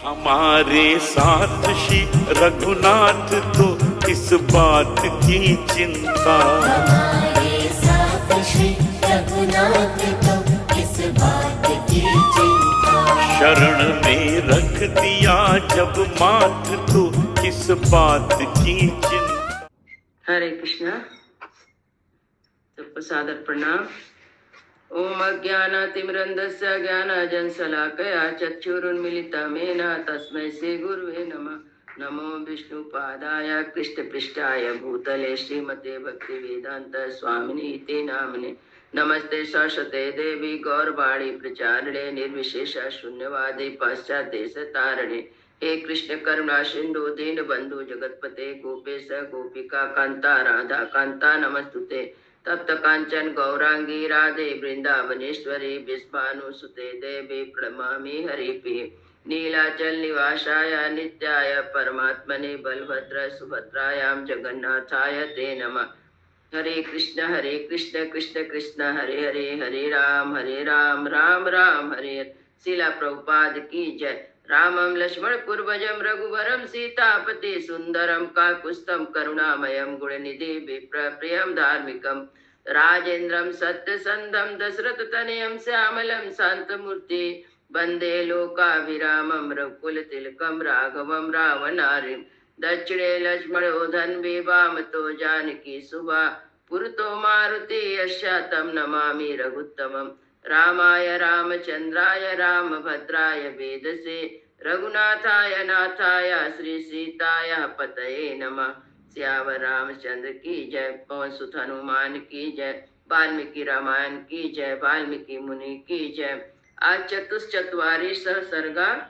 हमारे साथ श्री रघुनाथ तो किस बात की चिंता, हमारे साथ श्री रघुनाथ तो किस बात की चिंता। शरण में रख दिया जब माथ तो किस बात की चिंता। हरे कृष्णा। सबको सादर प्रणाम। ओम अज्ञानातिमिरन्धस्य ज्ञानाञ्जनशलाकया चक्षुरुन्मीलितं येन तस्मै श्री गुरुवे नमः। नमो विष्णुपादाय कृष्णपृष्ठाय भूतले श्रीमते भक्तिवेदांत स्वामिने इति नामिने। नमस्ते सरस्वते देवी गौरवाणी प्रचारिणे निर्विशेष शून्यवादी पाश्चात्यदेशतारिणे। हे कृष्ण करुणा सिंधु दीनबंधु जगतपते गोपेश गोपिका कांता राधा कांता नमस्तुते। तप्त कांचन गौरांगी राधे वृंदावनेश्वरी विश्वानुसुते देवी प्रणमामि हरिप्रिये। नीलाचल निवासाय नित्याय परमात्मने बलभद्र सुभद्रायां जगन्नाथाय ते नमः। हरे कृष्ण कृष्ण कृष्ण हरे हरे, हरे राम राम राम हरे हरे। शिला प्रभुपाद की जय। रामं लक्ष्मण पूर्वजं रघुवरं सीतापति सुंदरं काकुत्स्थं करुणामयं गुणनिधि विप्र प्रियं धार्मिकं राजेन्द्रं सत्यसंधं दशरथतनयं श्यामलं शान्तमूर्ति वन्दे लोकाभिरामं रघुकुलतिलकं राघवं रावणारिं। दक्षिणे लक्ष्मणो धन्वी वामतो जानकी सुभा पुरतो मारुति यस्यातं नमामि रघुत्तमम्। रामाय रामचंद्राय रामभद्राय वेदसे रघुनाथाय नाथाय श्री सीताय पतये नमः। सियावर रामचंद्र की जय, पवन सुत हनुमान की जय, वाल्मीकि रामायण की जय, वाल्मीकि मुनि की जय। आज चतुश्चत्वारी सर्गा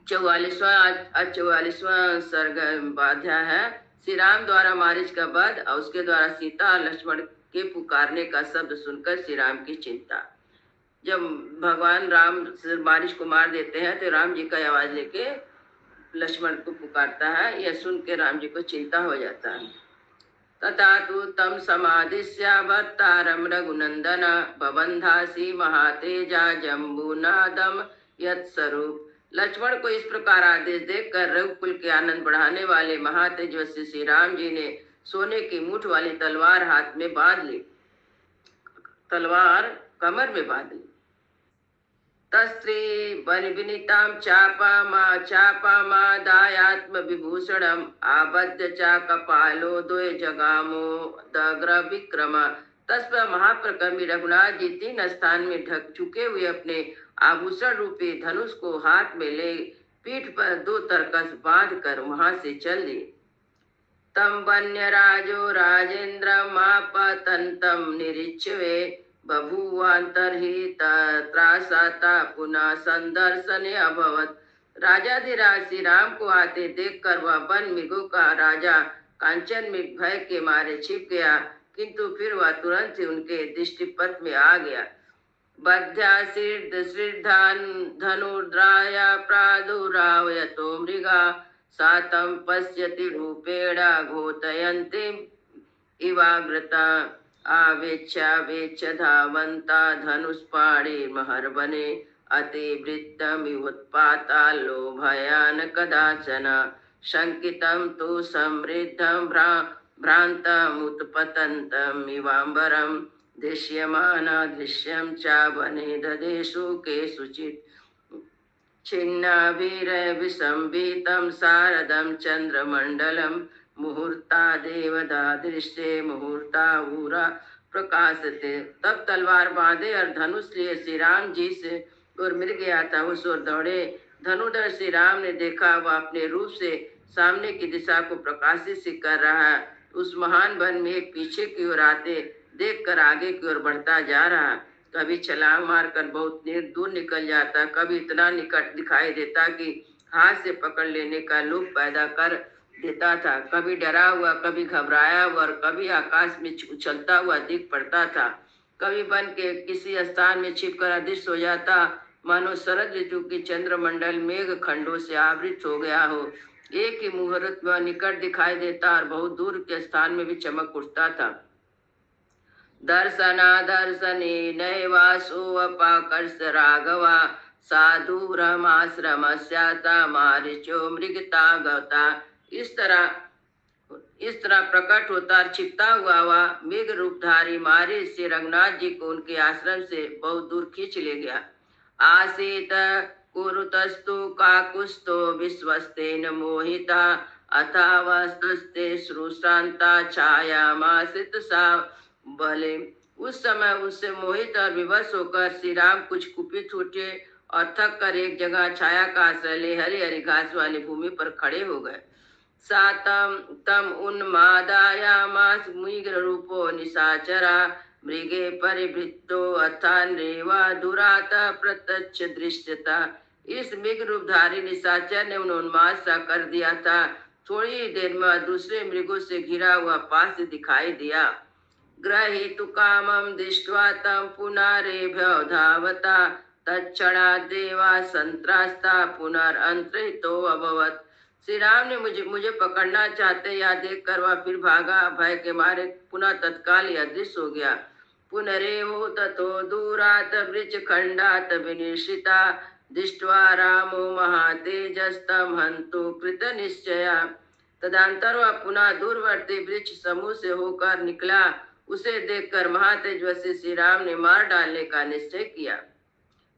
44वां सर्ग अध्याय है। श्री राम द्वारा मारीच का वध और उसके द्वारा सीता और लक्ष्मण के पुकारने का शब्द सुनकर श्री राम की चिंता। जब भगवान राम मारीच को मार देते हैं तो राम जी का आवाज लेके लक्ष्मण को पुकारता है। यह सुन के राम जी को चिंता हो जाता है। तथा तु तम समादिश्यावतारम रघुनंदन बबंधासी महातेजा जम्बूनादम यत्स्वरूप। लक्ष्मण को इस प्रकार आदेश देकर रघुकुल के आनंद बढ़ाने वाले महातेजस्वी श्री राम जी ने सोने की मूठ वाली तलवार हाथ में बांध ली, तलवार कमर में बांध ली। तस्त्री वनिविनीतां चापामादायात्म विभूषणम आबद्ध चा कपालो द्वे जगामो दग्र विक्रम। तस्पर महाप्रकर्मी रघुनाथ जी 3 स्थान में ढक चुके हुए अपने आभूषण रूपी धनुष को हाथ में ले पीठ पर 2 तरकस बांध कर वहां से चल दिए। तम वन्य राजो राजेन्द्रम आपतंतम निरीक्षवे बभूवांतर्हित त्रासता पुनः संदर्शने अभवत। राजाधिराज श्री राम को आते देखकर वह वन मृगों का राजा कांचन में भय के मारे छिप गया, किंतु फिर वह तुरंत ही उनके दृष्टिपथ में आ गया। बद्ध्याशीर्धान धनुर्द्राया प्रादुरावयतो मृगा सातं पश्यति रूपेण घोतयन्तीं इवाग्रता। आवेच्छ धावन्ता धनुष्पाणिर्महर्वने अतिवृत्तमिवोत्पाता लोभयान कदाचन। शङ्कितं तु समृद्धं भ्रान्तमुत्पतन्तम् इवाम्बरं दृश्यमाना दृश्यं च वने ददेषु केषुचित्। छिन्नाभिरविसंवितं शारदं चन्द्रमण्डलं मुहूर्ता देवदा दृष्टे मुहूर्ता ऊरा प्रकाशते। तब तलवार बांधे और धनुष लिए श्री राम जी से और मिल गया था, उस ओर दौड़े। धनुधर श्री राम ने देखा वह अपने रूप से सामने की दिशा को प्रकाशित से कर रहा है। उस महान वन में एक पीछे की ओर आते देखकर आगे की ओर बढ़ता जा रहा। कभी छलांग मारकर बहुत दूर निकल जाता, कभी इतना निकट दिखाई देता कि हाथ से पकड़ लेने का लोभ पैदा कर देता था। कभी डरा हुआ, कभी घबराया हुआ और कभी आकाश में उछलता हुआ दिख पड़ता था। कभी वन के किसी स्थान में छिपकर अदृश्य हो जाता, मानो शरद ऋतु की चंद्रमंडल मेघ खंडों से आवृत हो गया हो। एक ही मुहूर्त में निकट दिखाई देता और बहुत दूर के स्थान में भी चमक उठता था। दर्शना दर्शने नैवासो अपाकर्ष राघवा साधुरमाश्रमस्याता मारीचो मृगता गौता। इस तरह प्रकट होता और छिपता हुआ मेघ रूपधारी मारीच से रंगनाथ जी को उनके आश्रम से बहुत दूर खींच ले गया। आसीत कुरुतस्तु काकुस्तो विश्वस्तेन मोहिता अथावस्तस्ते श्रुश्रांता छायामासित सा बले। उस समय उससे मोहित और विवश होकर श्री राम कुछ कुपित उठे और थक कर एक जगह छाया का आश्रय ले हरी हरी घास वाली भूमि पर खड़े हो गए। सातम तम उन्मादायामास मृग रूपो निशाचरा मृगे परिवृत्तो अथान्रेवा दुरात प्रत्यक्ष दृश्यता। इस मृग रूपधारी निशाचर ने उन्माद सा कर दिया था। थोड़ी ही देर में दूसरे मृगों से घिरा हुआ पास दिखाई दिया। ग्रहीतु कामं दृष्ट्वा तं पुनरेभ्य धावता तत्क्षणा देवा संत्रास्ता पुनरअंतरितो अभवत्। श्री राम ने मुझे पकड़ना चाहते या देखकर वह फिर भागा। भय के मारे पुनः तत्काल यह अदृश्य हो गया। पुनरेवो ततो दूरात् वृक्षखण्डात् विनिर्षिता दृष्ट्वा रामो महातेजस्तं हन्तु कृतनिश्चया। तदंतर वह पुनः दूरवर्ती वृक्ष समूह से होकर निकला। उसे देखकर महातेजस्वी श्री राम ने मार डालने का निश्चय किया।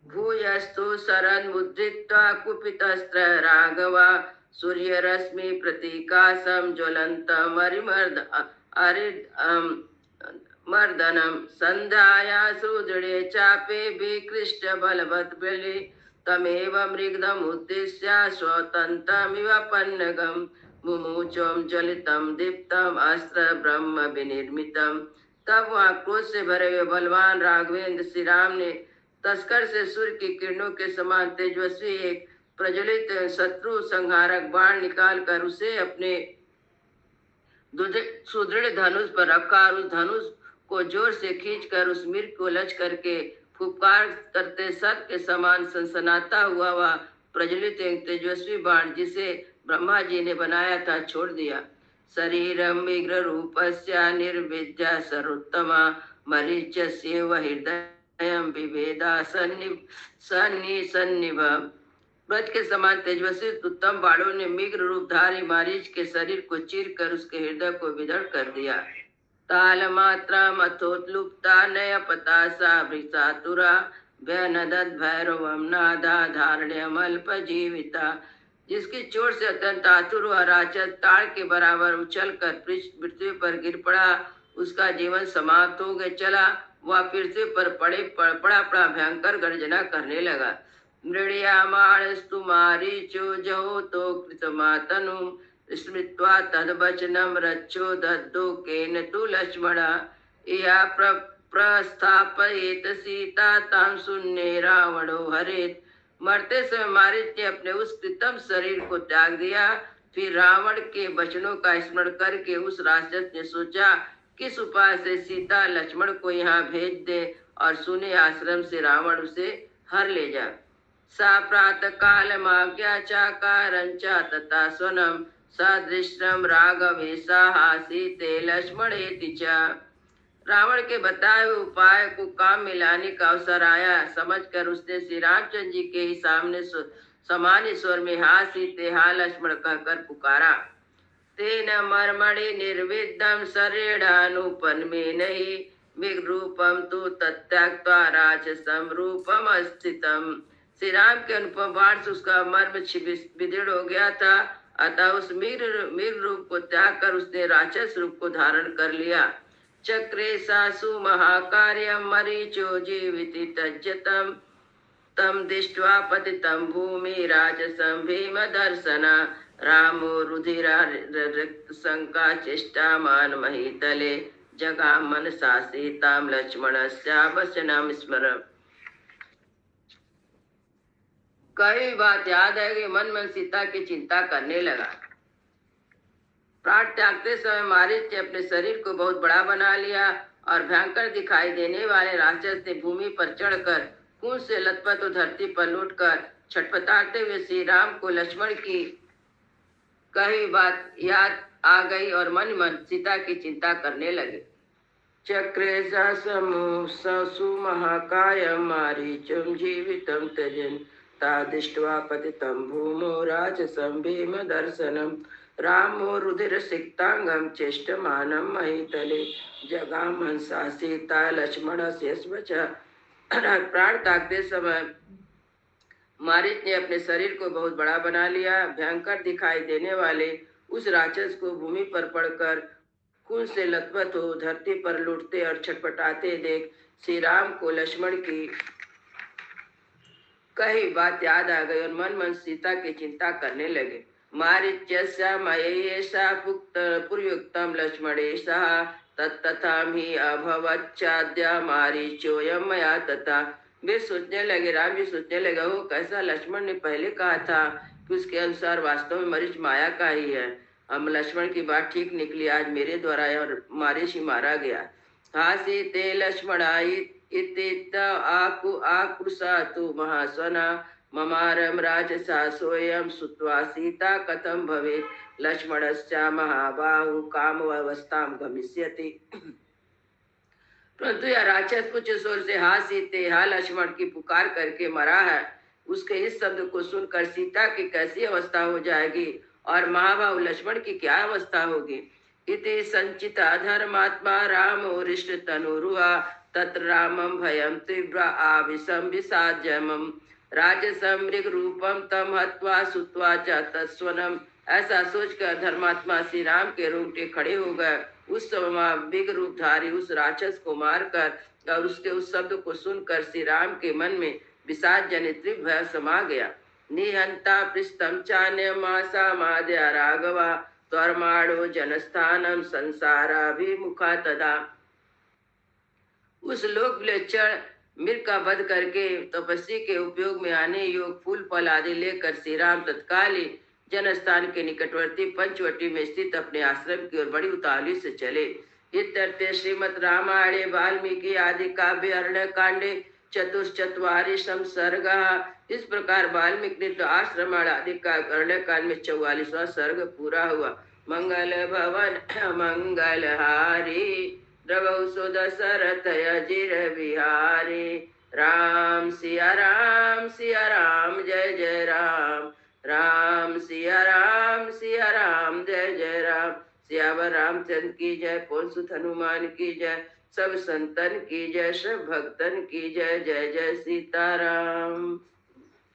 भूयस्तु शरण मुद्रित्वा कुपितस्त्र राघवा सूर्य रश्मि प्रतीकाशम ज्वलंतम मर्दनम संध्याया सुदृढ़े चापे विकृष्ट बलवत् बले तमेव मृगधम उद्देश्य स्वतंत्रमिव पन्नगम मुमुचोम ज्वलितम दीप्तम अस्त्र ब्रह्म विनिर्मितम। तब वहाँ क्रोध से भरे हुए बलवान राघवेंद्र श्री राम ने तस्कर से सूर्य की किरणों के समान तेजस्वी एक प्रज्वलित शत्रु संहारक बाण निकालकर उसे अपने सुदृढ़ धनुष पर रखा और उस धनुष को जोर से खींचकर उस मृग को लच करके फुफकार करते सर्प के समान सनसनाता हुआ वह प्रज्वलित एक तेजस्वी बाण जिसे ब्रह्मा जी ने बनाया था छोड़ दिया। शरीरम विग्र रूपस्य निर्विद्या सर्वोत्तमा मरीचस्येव हृदयं विभेदा सन्निभ। ब्रज के समान तेजस्वी उत्तम बाणों ने मिग्र रूपधारी मारीच के शरीर को चीर कर उसके हृदय को विदड़ कर दिया। ताल मात्रा मथोत्लुप्ता नय पतासा वृषातुरा व्यनदत भैरवम नादा धारण्यमल्प जीविता। जिसकी चोट से अत्यंत आतुर हुआ राक्षस ताड़ के बराबर उछल कर पृथ्वी पर गिर पड़ा। उसका जीवन समाप्त हो गया चला। वह पृथ्वी पर पड़ा भयंकर गर्जना करने लगा। मृड्यामाणस्तु मारीचो जहो तो कृतमातनु स्मृत्वा तद्वचनं रक्षो दद्दो केन तु लक्ष्मणा या प्रस्थापयेत सीता तां शून्ये रावणो हरेत। मरते समय मारीच ने अपने उस कृतम शरीर को त्याग दिया। फिर रावण के वचनों का स्मरण करके उस राक्षस ने सोचा किस उपाय से सीता लक्ष्मण को यहाँ भेज दे और सुने आश्रम से रावण उसे हर ले जा। सा प्रातः काल माज्ञा चाकारंचा तथा स्वनम सदृश्यम राघवेशा सीते लक्ष्मणेति च। रावण के बताए हुए उपाय को काम में लाने का अवसर आया समझकर उसने श्री रामचंद्र जी के ही सामने सामान्य स्वर में हा सीते हा लक्ष्मण कहकर पुकारा। तेन मर्मणि निर्विद्धम शरीरानुपन में नहीं विग्रूपम तु तत्याक्त्वा राक्षसम रूपम अस्थितम। श्री राम के अनुपम बाण से उसका मर्म विदृढ़ हो गया था। अतः उस मीर रूप को त्याग कर उसने राक्षस रूप को धारण कर लिया। चक्रे सासु महाकार्यं मरीचो जीविति तज्जतम तम दृष्ट्वा पतितं भूमि राजसं भीम दर्शना रामो रुधिरा संका चेष्टामान महीतले जगा मनसा सीतां लक्ष्मणस्या वचनं स्मर। कई बात याद है कि मन में सीता की चिंता करने लगा। प्राण त्यागते समय मारीच ने अपने शरीर को बहुत बड़ा बना लिया और भयंकर दिखाई देने वाले राक्षस ने भूमि पर चढ़कर खून से लथपथ धरती पर लौटकर छटपटाते हुए श्री राम को लक्ष्मण की कही बात याद आ गई और मन मन सीता की चिंता करने लगे। चक्रे ससु महाकाय मारीचम जीवितम त्यजन तत्ता दृष्ट्वा पतितं भूमौ राजसं भीमदर्शनं रामो रुधिरसिक्तांगं चेष्टमानं महीतले जगाम हंसा सीता लक्ष्मणस्य स्वच। प्राण त्यागते समय मारीच ने अपने शरीर को बहुत बड़ा बना लिया। भयंकर दिखाई देने वाले उस राक्षस को भूमि पर पड़कर खून से लथपथ हो धरती पर लुटते और छटपटाते देख श्री राम को लक्ष्मण की कही बात याद आ गई और मन मन सीता की चिंता करने लगे। मारीच्यस्य मयैषा पुर्युक्तं लक्ष्मणेशः तत्तथामि अभवच्चाद्य मारीच्योऽयं मया तथा। वे सोचने लगे, राम जी सोचने लगे, वो कैसा लक्ष्मण ने पहले कहा था कि उसके अनुसार वास्तव में मरीच माया का ही है। हम लक्ष्मण की बात ठीक निकली, आज मेरे द्वारा और मारीच ही मारा गया। हासी ते लक्ष्मणाय इति आकृषातु महास्वना ममारं राजसा सोऽयं श्रुत्वा सीता कथं भवेत् लक्ष्मणस्य महाबाहु कामावस्थां गमिष्यति। परंतु यह राक्षस कुछ जोर से हा सीते हा लक्ष्मण की पुकार करके मरा है। उसके इस शब्द को सुनकर सीता की कैसी अवस्था हो जाएगी और महाबाहु लक्ष्मण की क्या अवस्था होगी। इति संचिता धर्मात्मा रामो हृष्ट तनुरुहा तत्र रामं भयं तीव्र आविशं विसाज्यमं राजसं मृग रूपम तम हत्वा सुत्वा च तत्स्वनम। ऐसा सोचकर धर्मात्मा श्री राम के रोंगटे खड़े हो गए। उस समय मृग रूपधारी उस राक्षस को मारकर और उसके उस शब्द को सुनकर श्री राम के मन में विषाद जनित भय समा गया। निहंता पृष्ठम चान्यमासा माद्या राघवा त्वरमाणो जनस्थानम संसाराभिमुखा तदा। उस लोक विलक्षण मृग का वध करके तपस्वी के उपयोग में आने योग फूल फल आदि लेकर श्री राम तत्काल ही जनस्थान के निकटवर्ती पंचवटी में स्थित अपने आश्रम की ओर बड़ी उतावली से चले। इत्यर्थे श्रीमद् रामायणे वाल्मीकि आदि काव्य अरण्य कांडे चतुश्चत्वारिशं सर्गः। इस प्रकार वाल्मीकि ने तो आश्रम आदि का अरण्य कांड में 44वां सर्ग पूरा हुआ। मंगल भवन मंगलहारी द्रवौ सो दशरथ अजिर बिहारी राम सिया राम जय जय राम राम सिया राम जय जय राम। सियावर रामचंद्र की जय, पवन सुत हनुमान की जय, सब संतन की जय, सब भक्तन की जय। जय जय सीताराम।